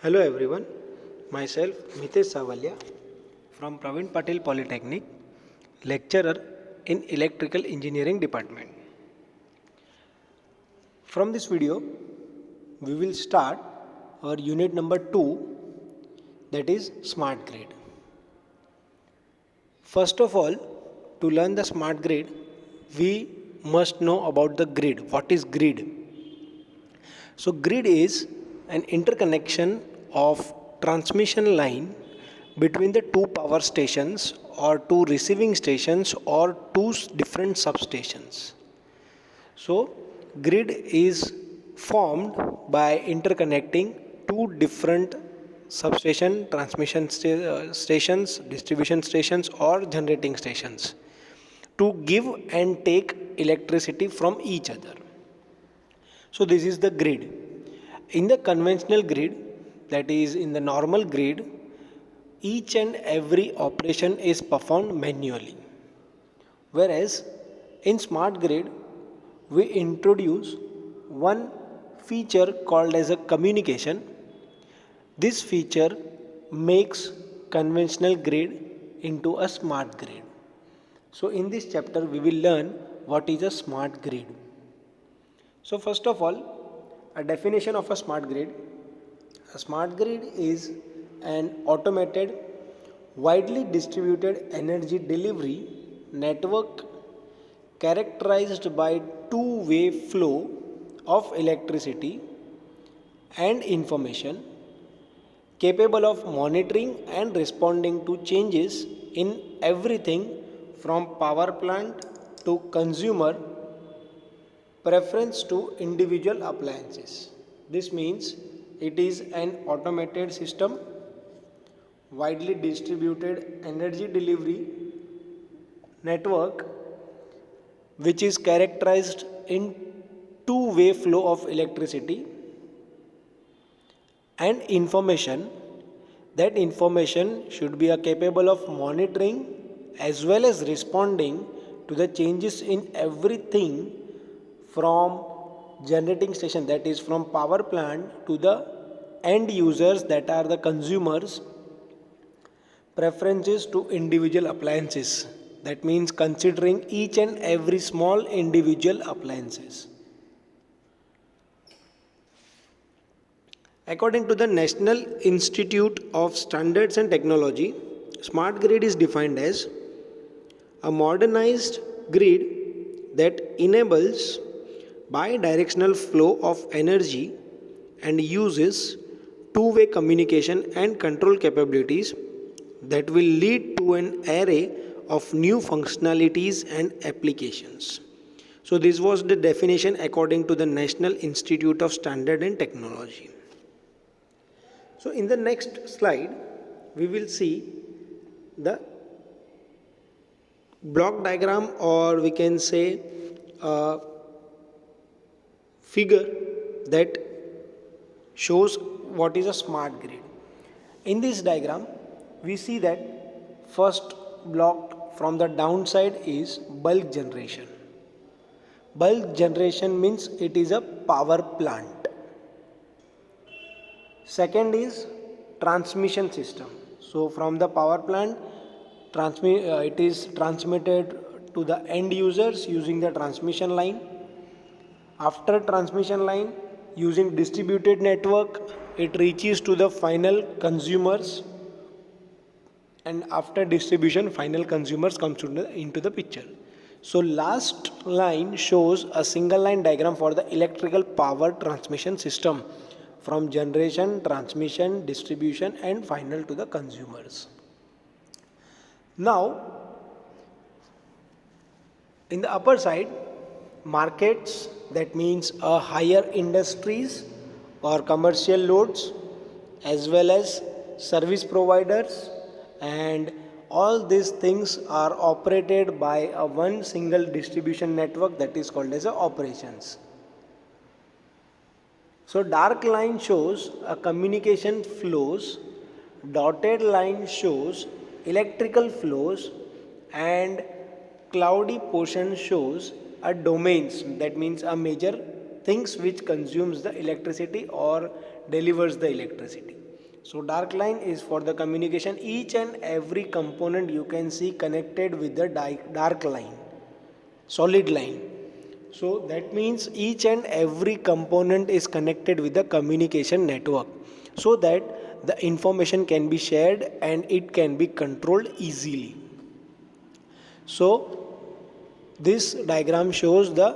Hello everyone, myself Mitesh Savalya from Praveen Patel Polytechnic, lecturer in Electrical Engineering Department. From this video, we will start our unit number 2, that is Smart Grid. First of all, to learn the smart grid, we must know about the grid. What is grid? So grid is an interconnection of transmission line between the two power stations or two receiving stations or two different substations. So grid is formed by interconnecting two different substation, stations, distribution stations or generating stations to give and take electricity from each other. So this is the grid. In the conventional grid, that is in the normal grid, each and every operation is performed manually. Whereas in smart grid, we introduce one feature called as a communication. This feature makes conventional grid into a smart grid. So in this chapter, we will learn what is a smart grid. So first of all, a definition of a smart grid. A smart grid is an automated, widely distributed energy delivery network characterized by two-way flow of electricity and information, capable of monitoring and responding to changes in everything from power plant to consumer preference to individual appliances. This means it is an automated system, widely distributed energy delivery network which is characterized in two-way flow of electricity and information. That information should be capable of monitoring as well as responding to the changes in everything from generating station, that is from power plant, to the end users, that are the consumers, preferences to individual appliances. That means considering each and every small individual appliances. According to the National Institute of Standards and Technology, smart grid is defined as a modernized grid that enables bidirectional flow of energy and uses two-way communication and control capabilities that will lead to an array of new functionalities and applications. So this was the definition according to the National Institute of Standard and Technology. So in the next slide, we will see the block diagram, or we can say figure that shows what is a smart grid. In this diagram, we see that first block from the downside is bulk generation. Bulk generation means it is a power plant. Second is transmission system. So from the power plant, it is transmitted to the end users using the transmission line. After transmission line, using distributed network, it reaches to the final consumers, and after distribution, final consumers comes into the picture. So last line shows a single line diagram for the electrical power transmission system from generation, transmission, distribution and final to the consumers. Now, in the upper side, markets, that means higher industries or commercial loads, as well as service providers, and all these things are operated by a one single distribution network, that is called as a operations. So dark line shows a communication flows, dotted line shows electrical flows, and cloudy portion shows a domains, that means a major things which consumes the electricity or delivers the electricity. So dark line is for the communication. Each and every component you can see connected with the dark line, solid line. So that means each and every component is connected with the communication network so that the information can be shared and it can be controlled easily. So this diagram shows the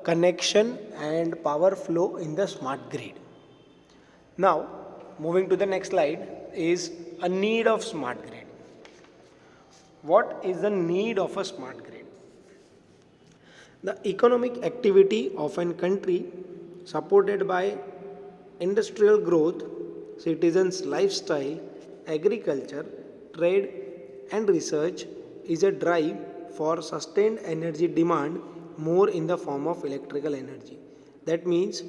connection and power flow in the smart grid. Now, moving to the next slide is a need of smart grid. What is the need of a smart grid? The economic activity of a country supported by industrial growth, citizens' lifestyle, agriculture, trade, and research is a drive for sustained energy demand more in the form of electrical energy. That means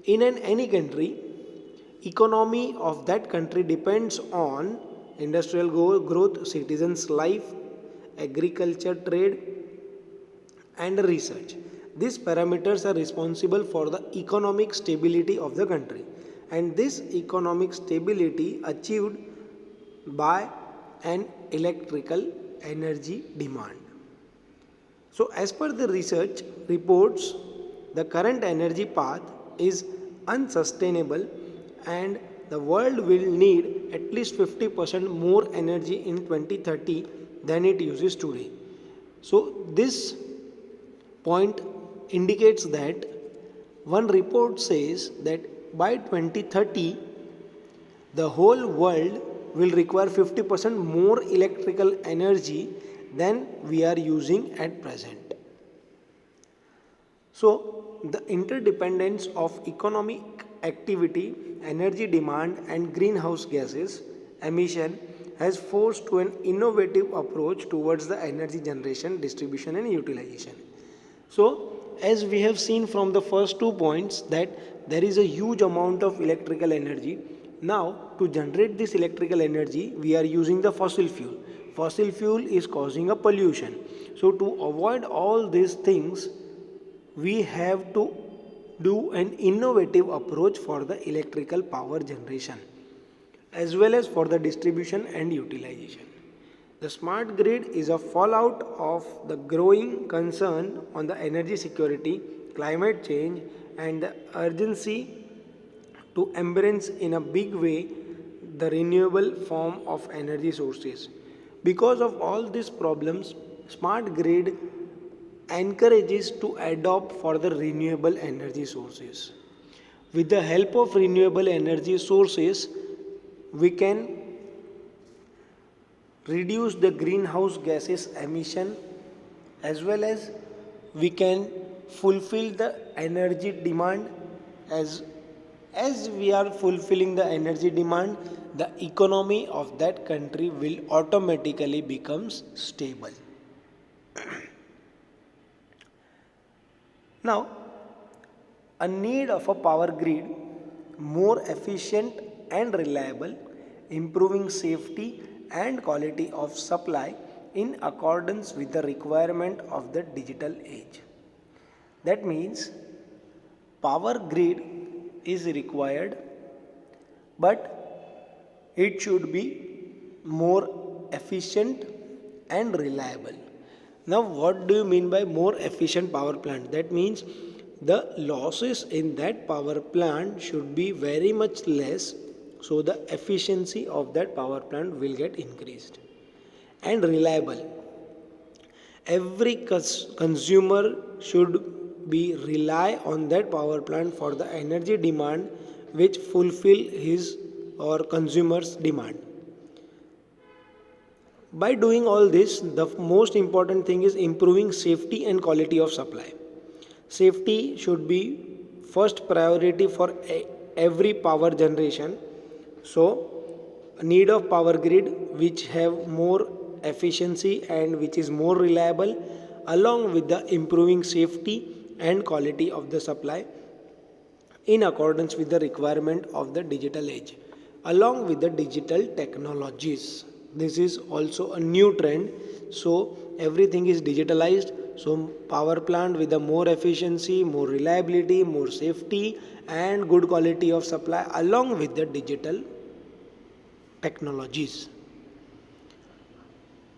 in any country, economy of that country depends on industrial growth, citizens' life, agriculture, trade, and research. These parameters are responsible for the economic stability of the country, and this economic stability achieved by an electrical energy demand. So, as per the research reports, the current energy path is unsustainable and the world will need at least 50% more energy in 2030 than it uses today. So, this point indicates that one report says that by 2030 the whole world will require 50% more electrical energy than we are using at present. So, the interdependence of economic activity, energy demand, and greenhouse gases emission has forced to an innovative approach towards the energy generation, distribution, and utilization. So, as we have seen from the first 2 points, that there is a huge amount of electrical energy. Now, to generate this electrical energy, we are using the fossil fuel. Fossil fuel is causing a pollution. So, to avoid all these things, we have to do an innovative approach for the electrical power generation as well as for the distribution and utilization. The smart grid is a fallout of the growing concern on the energy security, climate change, and the urgency to embrace in a big way the renewable form of energy sources. Because of all these problems, smart grid encourages to adopt for the renewable energy sources. With the help of renewable energy sources, we can reduce the greenhouse gases emission as well as we can fulfill the energy demand. As we are fulfilling the energy demand, the economy of that country will automatically becomes stable. Now, a need of a power grid more efficient and reliable, improving safety and quality of supply in accordance with the requirement of the digital age. That means power grid is required, but it should be more efficient and reliable. Now, what do you mean by more efficient power plant? That means the losses in that power plant should be very much less, so the efficiency of that power plant will get increased. And reliable. Every consumer should be rely on that power plant for the energy demand which fulfill his or consumer's demand. By doing all this, the most important thing is improving safety and quality of supply. Safety should be first priority for every power generation. So, need of power grid which have more efficiency and which is more reliable along with the improving safety and quality of the supply in accordance with the requirement of the digital age along with the digital technologies. This is also a new trend, so everything is digitalized. So power plant with a more efficiency, more reliability, more safety and good quality of supply along with the digital technologies.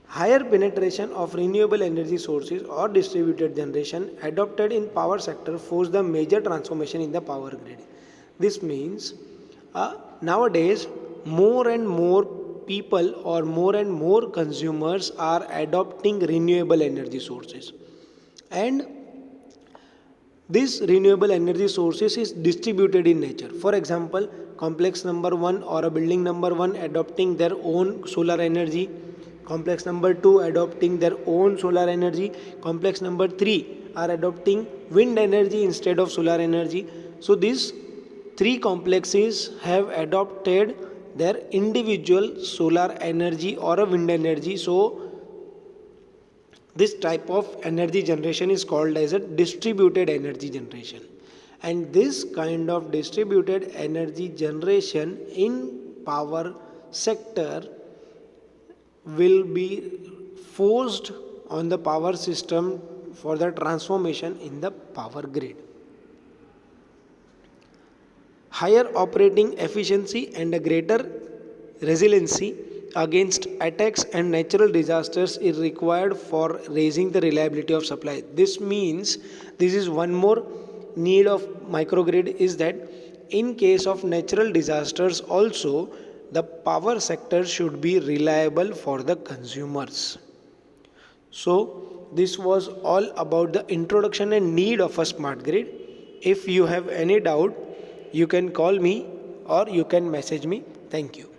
Higher penetration of renewable energy sources or distributed generation adopted in power sector forced the major transformation in the power grid. This means nowadays more and more people or more and more consumers are adopting renewable energy sources, and this renewable energy sources is distributed in nature. For example, complex number 1 or a building number 1 adopting their own solar energy, complex number 2 adopting their own solar energy, complex number 3 are adopting wind energy instead of solar energy. So these three complexes have adopted their individual solar energy or a wind energy. So this type of energy generation is called as a distributed energy generation. And this kind of distributed energy generation in power sector will be forced on the power system for the transformation in the power grid. Higher operating efficiency and a greater resiliency against attacks and natural disasters is required for raising the reliability of supply. This means this is one more need of microgrid, is that in case of natural disasters also the power sector should be reliable for the consumers. So this was all about the introduction and need of a smart grid. If you have any doubt, you can call me or you can message me. Thank you.